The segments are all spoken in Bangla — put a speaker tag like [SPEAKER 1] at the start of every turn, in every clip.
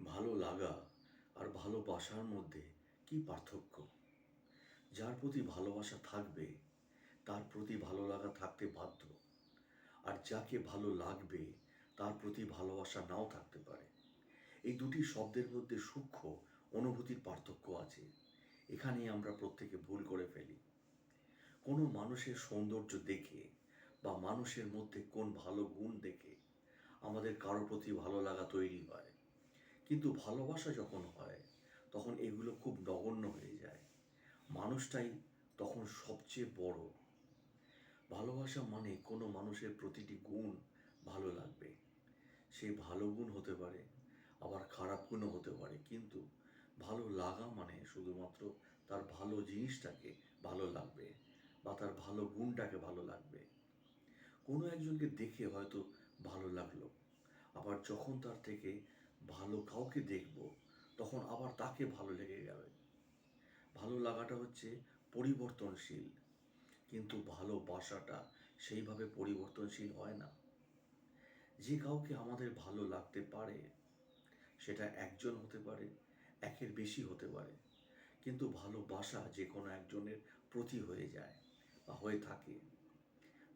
[SPEAKER 1] ভালো লাগা আর ভালোবাসার মধ্যে কি পার্থক্য? যার প্রতি ভালোবাসা থাকবে তার প্রতি ভালো লাগা থাকতে বাধ্য। আর যাকে ভালো লাগবে তার প্রতি ভালোবাসা নাও থাকতে পারে। এই দুটি শব্দের মধ্যে সূক্ষ্ম অনুভূতির পার্থক্য আছে। এখানেই আমরা প্রত্যেকে ভুল করে ফেলি। কোনো মানুষের সৌন্দর্য দেখে বা মানুষের মধ্যে কোন ভালো গুণ দেখে আমাদের কারো প্রতি ভালো লাগা তৈরি হয়। কিন্তু ভালোবাসা যখন হয় তখন এগুলো খুব নগণ্য হয়ে যায়। মানুষটাই তখন সবচেয়ে বড়। ভালোবাসা মানে কোনো মানুষের প্রতিটি গুণ ভালো লাগবে। সে ভালো গুণ হতে পারে, আবার খারাপ গুণও হতে পারে, কিন্তু ভালো লাগা মানে শুধুমাত্র তার ভালো জিনিসটাকে ভালো লাগবে বা তার ভালো গুণটাকে ভালো লাগবে। কোনো একজনকে দেখে হয়তো ভালো লাগলো, আবার যখন তার থেকে ভালো কাউকে দেখব তখন আবার তাকে ভালো লেগে যাবে। ভালো লাগাটা হচ্ছে পরিবর্তনশীল, কিন্তু ভালোবাসাটা সেইভাবে পরিবর্তনশীল হয় না। যে কাউকে আমাদের ভালো লাগতে পারে সেটা একজন হতে পারে, একের বেশি হতে পারে, কিন্তু ভালোবাসা যে কোনো একজনের প্রতি হয়ে যায় বা হয়ে থাকে।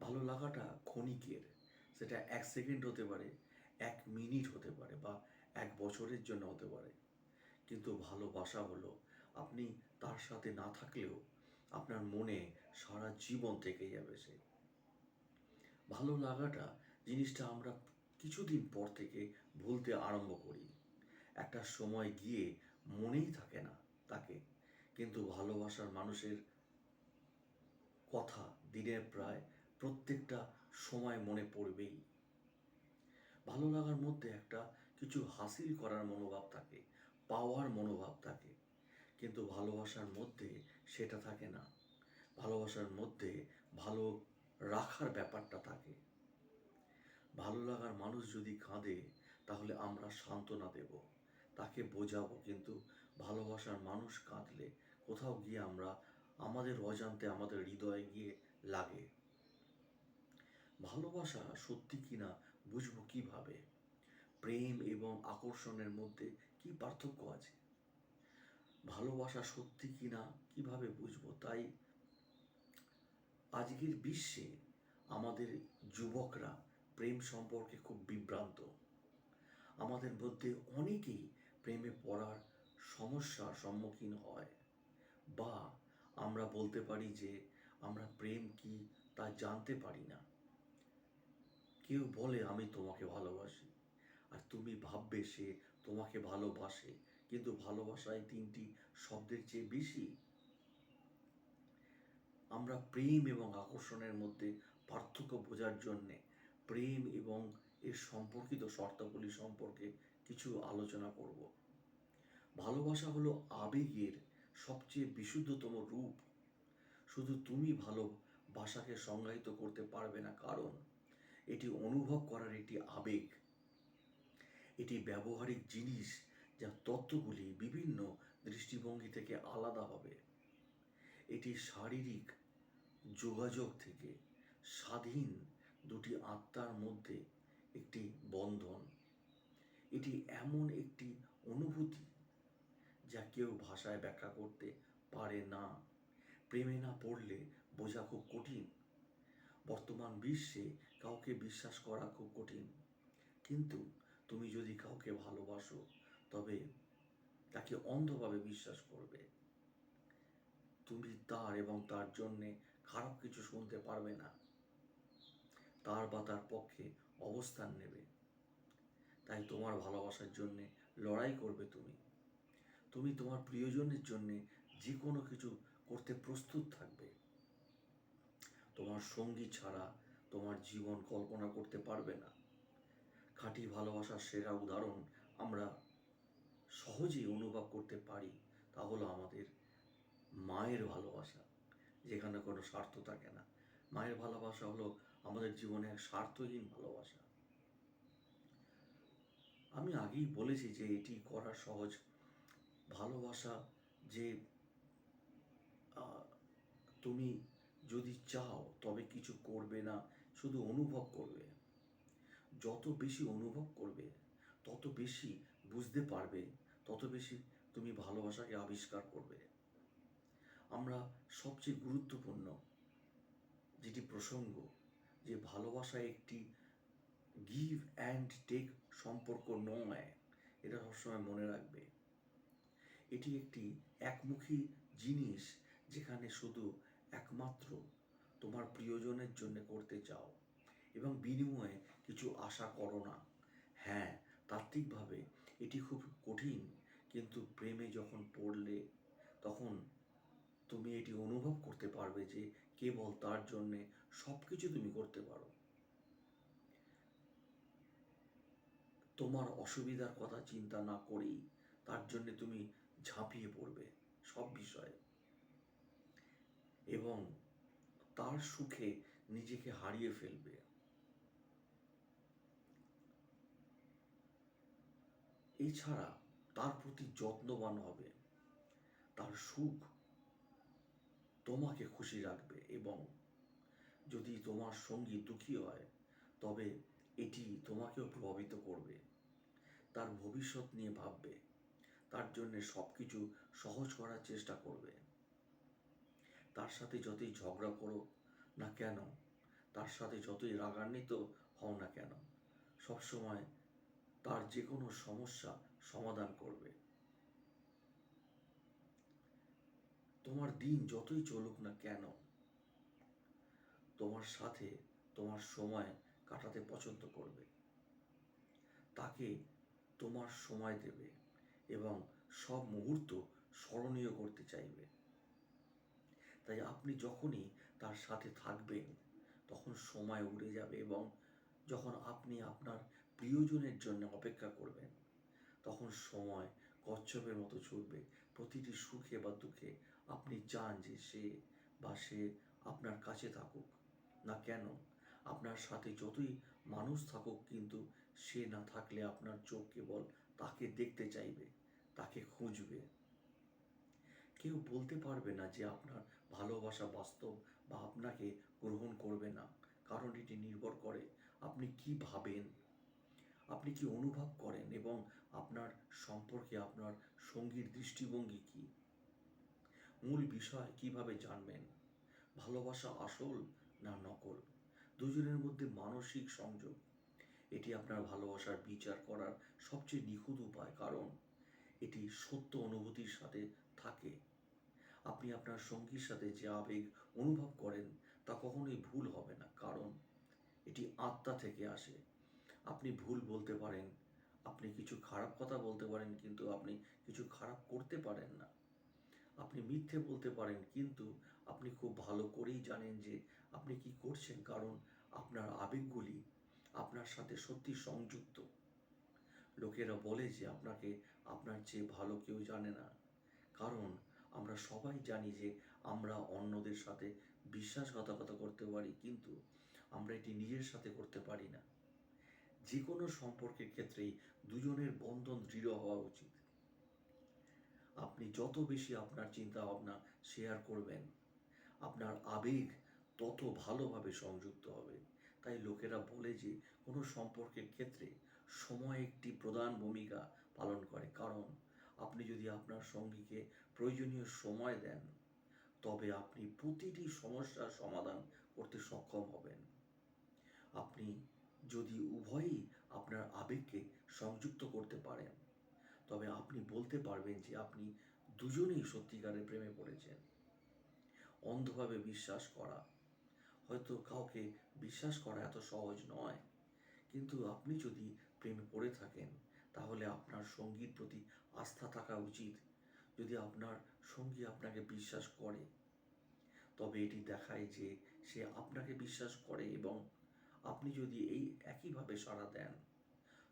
[SPEAKER 1] ভালো লাগাটা ক্ষণিকের, সেটা 1 সেকেন্ড হতে পারে, 1 মিনিট হতে পারে বা 1 বছরের জন্য হতে পারে। কিন্তু ভালোবাসা হলো আপনি তার সাথে না থাকলেও আপনার মনে সারা জীবন থেকে যাবে সে। ভালো লাগাটা জিনিসটা আমরা কিছুদিন পর থেকে ভুলতে আরম্ভ করি। একটা সময় গিয়ে মনেই থাকে না তাকে। কিন্তু ভালোবাসার মানুষের কথা দিনের প্রায় প্রত্যেকটা সময় মনে পড়বেই। ভালো লাগার মধ্যে একটা কিছু হাসিল করার মনোভাব থাকে, পাওয়ার মনোভাব থাকে, কিন্তু ভালোবাসার মধ্যে সেটা থাকে না। ভালোবাসার মধ্যে ভালো রাখার ব্যাপারটা থাকে। ভালো লাগার মানুষ যদি কাঁদে তাহলে আমরা সান্ত্বনা দেব, তাকে বোঝাবো, কিন্তু ভালোবাসার মানুষ কাঁদলে কোথাও গিয়ে আমরা আমাদের অজান্তে আমাদের হৃদয়ে গিয়ে লাগে। ভালোবাসা সত্যি কিনা বুঝবো কিভাবে? প্রেম এবং আকর্ষণের মধ্যে কি পার্থক্য আছে? ভালোবাসা সত্যি কিনা কিভাবে বুঝবো? তাই আজকের বিশ্বে আমাদের যুবকরা প্রেম সম্পর্কে খুব বিভ্রান্ত। আমাদের মধ্যে অনেকেই প্রেমে পড়ার সমস্যার সম্মুখীন হয়, বা আমরা বলতে পারি যে আমরা প্রেম কি তা জানতে পারি না। কেউ বলে আমি তোমাকে ভালোবাসি, আর তুমি ভাববে সে তোমাকে ভালোবাসে, কিন্তু ভালোবাসায় 3টি শব্দের চেয়ে বেশি। আমরা প্রেম এবং আকর্ষণের মধ্যে পার্থক্য বোঝার জন্যে প্রেম এবং এর সম্পর্কিত শর্তাবলী সম্পর্কে কিছু আলোচনা করব। ভালোবাসা হলো আবেগের সবচেয়ে বিশুদ্ধতম রূপ। শুধু তুমি ভালোবাসাকে সংজ্ঞায়িত করতে পারবে না, কারণ এটি অনুভব করার একটি আবেগ। এটি ব্যবহারিক জিনিস যা তত্ত্বগুলি বিভিন্ন দৃষ্টিভঙ্গি থেকে আলাদা হবে। এটি শারীরিক যোগাযোগ থেকে স্বাধীন দুটি আত্মার মধ্যে একটি বন্ধন। এটি এমন একটি অনুভূতি যা কেউ ভাষায় ব্যাখ্যা করতে পারে না। প্রেমে না পড়লে বোঝা খুব কঠিন। বর্তমান বিশ্বে কাউকে বিশ্বাস করা খুব কঠিন, কিন্তু তুমি যদি কাউকে ভালোবাসো তবে তাকে অন্ধভাবে বিশ্বাস করবে। তুমি তার এবং তার জন্যে খারাপ কিছু শুনতে পারবে না, তার বা তার পক্ষে অবস্থান নেবে। তাই তোমার ভালোবাসার জন্যে লড়াই করবে তুমি। তুমি তোমার প্রিয়জনের জন্যে যে কোনো কিছু করতে প্রস্তুত থাকবে। তোমার সঙ্গী ছাড়া তোমার জীবন কল্পনা করতে পারবে না। খাঁটি ভালোবাসার সেরা উদাহরণ আমরা সহজেই অনুভব করতে পারি, তা হলো আমাদের মায়ের ভালোবাসা, যেখানে কোনো স্বার্থ থাকে না। মায়ের ভালোবাসা হলো আমাদের জীবনে এক স্বার্থহীন ভালোবাসা। আমি আগেই বলেছি যে এটি করা সহজ। ভালোবাসা যে তুমি যদি চাও তবে কিছু করবে না, শুধু অনুভব করবে। যত বেশি অনুভব করবে তত বেশি বুঝতে পারবে, তত বেশি তুমি ভালোবাসাকে আবিষ্কার করবে। আমরা সবচেয়ে গুরুত্বপূর্ণ যেটি প্রসঙ্গ, যে ভালোবাসা একটি গিভ অ্যান্ড টেক সম্পর্ক নয়, এটা সবসময় মনে রাখবে। এটি একটি একমুখী জিনিস, যেখানে শুধু একমাত্র তোমার প্রিয়জনের জন্য করতে চাও এবং বিনিময়ে কিছু আশা করো না। হ্যাঁ, তাত্ত্বিকভাবে এটি খুব কঠিন, কিন্তু প্রেমে যখন পড়লে তখন তুমি এটি অনুভব করতে পারবে যে কেবল তার জন্যে সব কিছু তুমি করতে পারো। তোমার অসুবিধার কথা চিন্তা না করেই তার জন্য তুমি ঝাঁপিয়ে পড়বে সব বিষয়ে, এবং তার সুখে নিজেকে হারিয়ে ফেলবে। এছাড়া তার প্রতি যত্নবান হবে, তার সুখ তোমাকে খুশি রাখবে, এবং যদি তোমার সঙ্গী দুঃখী হয় তবে এটি তোমাকেও প্রভাবিত করবে। তার ভবিষ্যৎ নিয়ে ভাববে, তার জন্য সব কিছু সহজ করার চেষ্টা করবে। তার সাথে যতই ঝগড়া করো না কেন, তার সাথে যতই রাগান্বিত হও না কেন, সবসময় তার যে কোনো সমস্যা সমাধান করবে। তোমার দিন যতই চলুক না কেন, তোমার সাথে তোমার সময় কাটাতে পছন্দ করবে, তাকে তোমার সময় দেবে এবং সব মুহূর্ত স্মরণীয় করতে চাইবে। তাই আপনি যখনই তার সাথে থাকবেন তখন সময় উড়ে যাবে, এবং যখন আপনি আপনার প্রিয়জনের জন্য অপেক্ষা করবেন তখন সময় কচ্ছপের মতো ছুটবে। প্রতিটি সুখে বা দুঃখে আপনি চান যে সে আপনার কাছে থাকুক না কেন, আপনার সাথে যতই মানুষ থাকুক, কিন্তু সে না থাকলে আপনার চোখ কেবল তাকে দেখতে চাইবে, তাকে খুঁজবে। কেউ বলতে পারবে না যে আপনার ভালোবাসা বাস্তব বা আপনাকে গ্রহণ করবে না, কারণ এটি নির্ভর করে আপনি কি ভাবেন, আপনি কি অনুভব করেন, এবং আপনার সম্পর্কে আপনার সঙ্গীর দৃষ্টিভঙ্গি কি। মূল বিষয় কিভাবে জানবেন ভালোবাসা আসল না নকল, দুজনের মধ্যে মানসিক সংযোগ, এটি আপনার ভালোবাসার বিচার করার সবচেয়ে নিখুঁত উপায়, কারণ এটি সত্য অনুভূতির সাথে থাকে। আপনি আপনার সঙ্গীর সাথে যে আবেগ অনুভব করেন তা কখনোই ভুল হবে না, কারণ এটি আত্মা থেকে আসে। আপনি ভুল বলতে পারেন, আপনি কিছু খারাপ কথা বলতে পারেন, কিন্তু আপনি কিছু খারাপ করতে পারেন না। আপনি মিথ্যে বলতে পারেন, কিন্তু আপনি খুব ভালো করেই জানেন যে আপনি কি করছেন, কারণ আপনার আবেগগুলি আপনার সাথে সত্যি সংযুক্ত। লোকেরা বলে যে আপনাকে আপনার চেয়ে ভালো কেউ জানে না, কারণ আমরা সবাই জানি যে আমরা অন্যদের সাথে বিশ্বাসঘাতকতা করতে পারি, কিন্তু আমরা এটি নিজের সাথে করতে পারি না। যে কোনো সম্পর্কের ক্ষেত্রেই দুজনের বন্ধন দৃঢ় হওয়া উচিত। আপনি যত বেশি আপনার চিন্তা ভাবনা শেয়ার করবেন, আপনার আবেগ তত ভালোভাবে সংযুক্ত হবে। তাই লোকেরা বলে যে কোনো সম্পর্কের ক্ষেত্রে সময় একটি প্রধান ভূমিকা পালন করে, কারণ আপনি যদি আপনার সঙ্গীকে প্রয়োজনীয় সময় দেন তবে আপনি প্রতিটি সমস্যার সমাধান করতে সক্ষম হবেন। আপনি যদি উভয়ই আপনার আবেগকে সংযুক্ত করতে পারেন তবে আপনি বলতে পারবেন যে আপনি দুজনেই সত্যিকারের প্রেমে পড়েছেন। অন্ধভাবে বিশ্বাস করা, হয়তো কাউকে বিশ্বাস করা এত সহজ নয়, কিন্তু আপনি যদি প্রেমে পড়ে থাকেন তাহলে আপনার সঙ্গীর প্রতি আস্থা থাকা উচিত। যদি আপনার সঙ্গী আপনাকে বিশ্বাস করে তবে এটি দেখায় যে সে আপনাকে বিশ্বাস করে, এবং আপনি যদি এই একইভাবে সাড়া দেন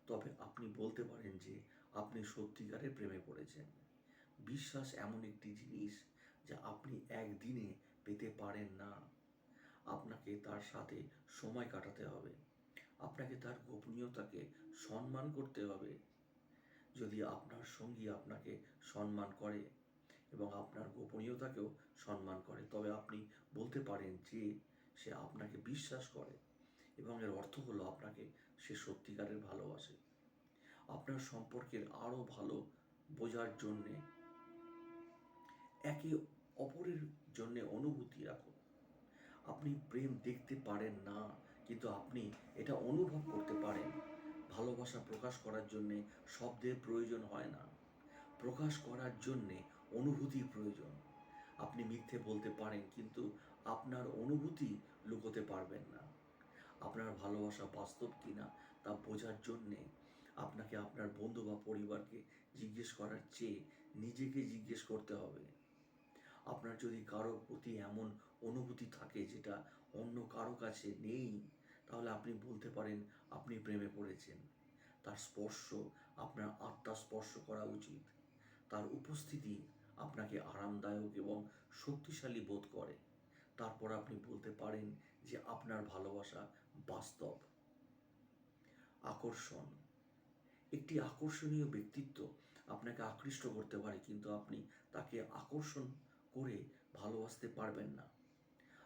[SPEAKER 1] তবে আপনি বলতে পারেন যে আপনি সত্যিকারের প্রেমে পড়েছেন। বিশ্বাস এমন একটি জিনিস যা আপনি একদিনে পেতে পারেন না। আপনাকে তার সাথে সময় কাটাতে হবে, আপনাকে তার গোপনীয়তাকে সম্মান করতে হবে। যদি আপনার সঙ্গী আপনাকে সম্মান করে এবং আপনার গোপনীয়তাকেও সম্মান করে তবে আপনি বলতে পারেন যে সে আপনাকে বিশ্বাস করে, এবং এর অর্থ হলো আপনাকে সে সত্যিকারের ভালোবাসে। আপনার সম্পর্কের আরও ভালো বোঝার জন্যে একে অপরের জন্যে অনুভূতি রাখুন। আপনি প্রেম দেখতে পারেন না, কিন্তু আপনি এটা অনুভব করতে পারেন। ভালোবাসা প্রকাশ করার জন্যে শব্দের প্রয়োজন হয় না, প্রকাশ করার জন্যে অনুভূতির প্রয়োজন। আপনি মিথ্যে বলতে পারেন, কিন্তু আপনার অনুভূতি লুকোতে পারবেন না। আপনার ভালোবাসা বাস্তব কিনা তা বোঝার জন্যে আপনাকে আপনার বন্ধু বা পরিবারকে জিজ্ঞেস করার চেয়ে নিজেকে জিজ্ঞেস করতে হবে। আপনার যদি কারোর প্রতি এমন অনুভূতি থাকে যেটা অন্য কারো কাছে নেই, তাহলে আপনি বলতে পারেন আপনি প্রেমে পড়েছেন। তার স্পর্শ আপনার আত্মা স্পর্শ করা উচিত। তার উপস্থিতি আপনাকে আরামদায়ক এবং শক্তিশালী বোধ করে। তারপর আপনি বলতে পারেন যে আপনার ভালোবাসা বাস্তব। আকর্ষণ। একটি আকর্ষণীয় ব্যক্তিত্ব আপনাকে আকৃষ্ট করতে পারে, কিন্তু আপনি তাকে আকর্ষণ করে ভালোবাসতে পারবেন না।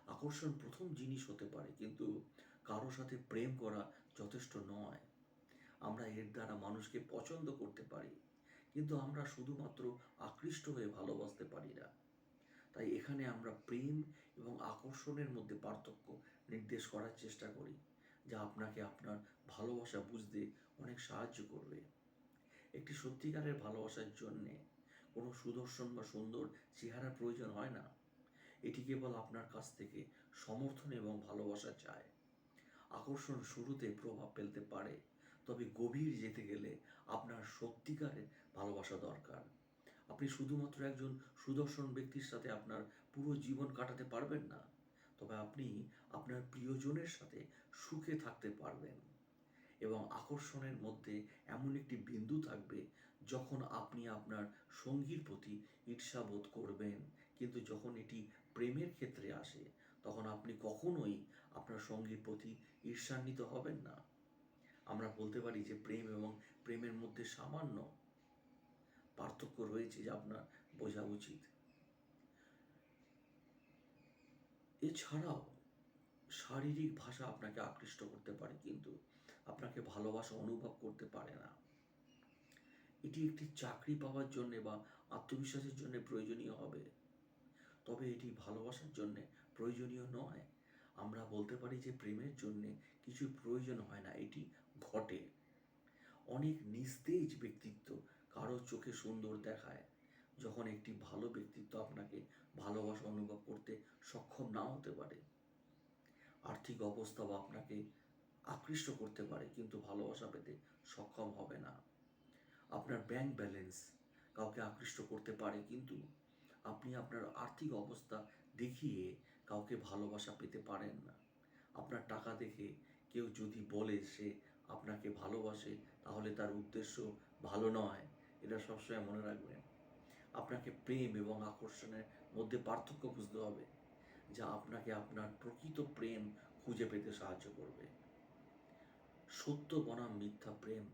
[SPEAKER 1] আকর্ষণ প্রথম জিনিস হতে পারে, কিন্তু কারো সাথে প্রেম করা যথেষ্ট নয়। আমরা এর দ্বারা মানুষকে পছন্দ করতে পারি, কিন্তু আমরা শুধুমাত্র আকৃষ্ট হয়ে ভালোবাসতে পারি না। তাই এখানে আমরা প্রেম এবং আকর্ষণের মধ্যে পার্থক্য নির্দেশ করার চেষ্টা করি, যা আপনাকে আপনার ভালোবাসা বুঝতে অনেক সাহায্য করবে। একটি সত্যিকারের ভালোবাসার জন্যে কোনো সুদর্শন বা সুন্দর চেহারার প্রয়োজন হয় না। এটি কেবল আপনার কাছ থেকে সমর্থন এবং ভালোবাসা চায়। আকর্ষণ শুরুতে প্রভাব ফেলতে পারে, তবে গভীর যেতে গেলে আপনার সত্যিকারের ভালোবাসা দরকার। আপনি শুধুমাত্র একজন সুদর্শন ব্যক্তির সাথে আপনার পুরো জীবন কাটাতে পারবেন না, তবে আপনি আপনার প্রিয়জনের সাথে সুখে থাকতে পারবেন। এবং আকর্ষণের মধ্যে এমন একটি বিন্দু থাকবে যখন আপনি আপনার সঙ্গীর প্রতি ঈর্ষাবোধ করবেন, কিন্তু যখন এটি প্রেমের ক্ষেত্রে আসে, তখন আপনি কখনোই আপনার সঙ্গীর প্রতি ঈর্ষান্বিত হবেন না। আমরা বলতে পারি যে প্রেম এবং প্রেমের মধ্যে সামান্য পার্থক্য রয়েছে, যা আপনার বোঝা উচিত। এছাড়াও শারীরিক ভাষা আপনাকে আকৃষ্ট করতে পারে, কিন্তু আপনাকে ভালোবাসা অনুভব করতে পারে না। এটি একটি চাকরি পাওয়ার জন্য বা আত্মবিশ্বাসের জন্য প্রয়োজনীয় হবে, তবে এটি ভালোবাসার জন্য প্রয়োজনীয় নয়। আমরা বলতে পারি যে প্রেমের জন্য কিছু প্রয়োজন হয় না, এটি ঘটে। অনেক নিস্তেজ ব্যক্তিত্ব কারো চোখে সুন্দর দেখায়, যখন একটি ভালো ব্যক্তিত্ব আপনাকে ভালোবাসা অনুভব করতে সক্ষম নাও হতে পারে। আর্থিক অবস্থা বা আপনাকে আকৃষ্ট করতে পারে, কিন্তু ভালোবাসা পেতে সক্ষম হবে না। আপনার ব্যাংক ব্যালেন্স কাউকে আকৃষ্ট করতে পারে, কিন্তু আপনি আপনার আর্থিক অবস্থা দেখিয়ে কাউকে ভালোবাসা পেতে পারেন না। আপনার টাকা দেখে কেউ যদি বলে সে আপনাকে ভালোবাসে, তাহলে তার উদ্দেশ্য ভালো নয়। এটা সবসময় মনে রাখবেন। আপনাকে প্রেম এবং আকর্ষণের মধ্যে পার্থক্য বুঝতে হবে, যা আপনাকে আপনার প্রকৃত প্রেম খুঁজে পেতে সাহায্য করবে। সত্য বনাম মিথ্যা প্রেম,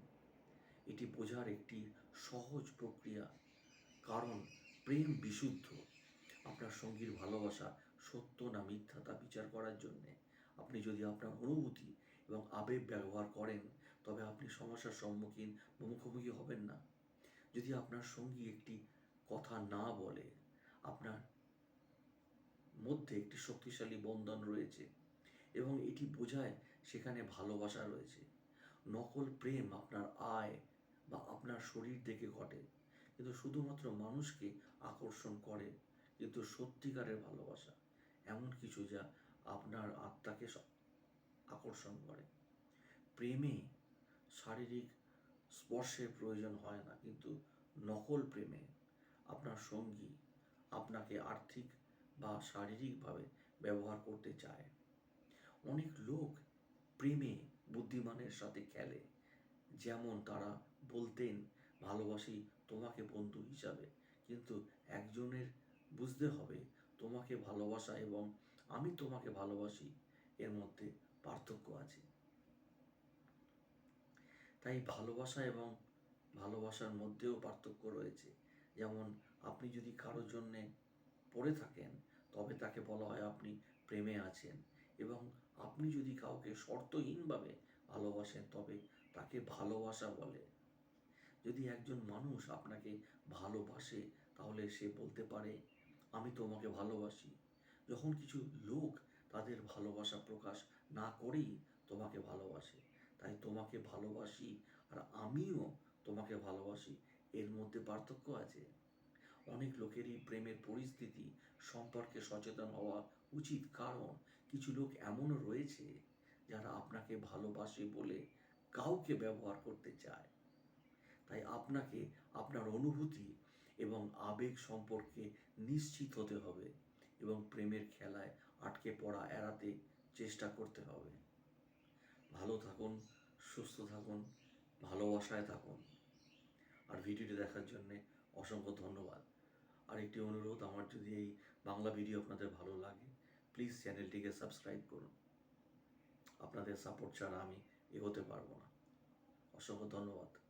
[SPEAKER 1] এটি বোঝার একটি সহজ প্রক্রিয়া, কারণ প্রেম বিশুদ্ধ। আপনার সঙ্গীর ভালোবাসা সত্য না মিথ্যা তা বিচার করার জন্যে আপনি যদি আপনার অনুভূতি এবং আবেগ ব্যবহার করেন, তবে আপনি সমস্যার সম্মুখীন বা মুখোমুখি হবেন না। যদি আপনার সঙ্গী একটি কথা না বলে, আপনার মধ্যে একটি শক্তিশালী বন্ধন রয়েছে এবং এটি বোঝায় সেখানে ভালোবাসা রয়েছে। নকল প্রেম আপনার আয় বা আপনার শরীর দেখে ঘটে, কিন্তু শুধুমাত্র মানুষকে আকর্ষণ করে। কিন্তু সত্যিকারের ভালোবাসা এমন কিছু যা আপনার আত্মাকে আকর্ষণ করে। প্রেমে শারীরিক স্পর্শের প্রয়োজন হয় না, কিন্তু নকল প্রেমে আপনার সঙ্গী আপনাকে আর্থিক বা শারীরিকভাবে ব্যবহার করতে চায়। অনেক লোক প্রেমে বুদ্ধিমানের সাথে খেলে, যেমন তারা বলতেন ভালোবাসি তোমাকে বন্ধু হিসাবে, কিন্তু একজনের বুঝতে হবে তোমাকে ভালোবাসা এবং আমি তোমাকে ভালোবাসি এর মধ্যে পার্থক্য আছে। তাই ভালোবাসা এবং ভালোবাসার মধ্যেও পার্থক্য রয়েছে। যেমন আপনি যদি কারোর জন্যে পড়ে থাকেন, তবে তাকে বলা হয় আপনি প্রেমে আছেন, এবং আপনি যদি কাউকে শর্তহীনভাবে ভালোবাসেন, তবে তাকে ভালোবাসা বলে। যদি একজন মানুষ আপনাকে ভালোবাসে তাহলে সে বলতে পারে আমি তোমাকে ভালোবাসি। যখন কিছু লোক তাদের ভালোবাসা প্রকাশ না করেই তোমাকে ভালোবাসে, তাই তোমাকে ভালোবাসি আর আমিও তোমাকে ভালোবাসি, এর মধ্যে পার্থক্য আছে। অনেক লোকেরই প্রেমের পরিস্থিতি সম্পর্কে সচেতন হওয়া উচিত, কারণ কিছু লোক এমনও রয়েছে যারা আপনাকে ভালোবাসে বলে কাউকে ব্যবহার করতে চায়। তাই আপনাকে আপনার অনুভূতি এবং আবেগ সম্পর্কে নিশ্চিত হতে হবে এবং প্রেমের খেলায় আটকে পড়া এড়াতে চেষ্টা করতে হবে। ভালো থাকুন, সুস্থ থাকুন, ভালোবাসায় থাকুন। আর ভিডিওটি দেখার জন্যে অসংখ্য ধন্যবাদ। আর একটি অনুরোধ, আমার যদি এই বাংলা ভিডিও আপনাদের ভালো লাগে প্লিজ চ্যানেলটিকে সাবস্ক্রাইব করুন। আপনাদের সাপোর্ট ছাড়া আমি এগোতে পারবো না। অসংখ্য ধন্যবাদ।